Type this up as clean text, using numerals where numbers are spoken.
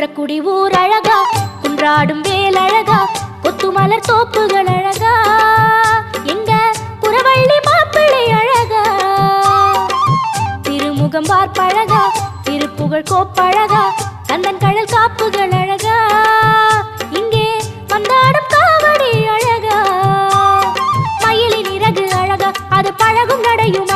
குன்றக்குடி ஊர் அழகா, குன்றாடும் வேல் அழகா, கொத்துமலர் தோப்புகள் அழகா, எங்க புறவள்ளி மாப்பிள்ளை அழகா, திருமுகம் பார்ப்பழகா, திருப்புகழ் கோப்பழகா, கந்தன் கடல் காப்புகள் அழகா, இங்கே வந்தாடும் காவடி அழகா, மயிலின் இறகு அழகா, அது பழகும் நடையும்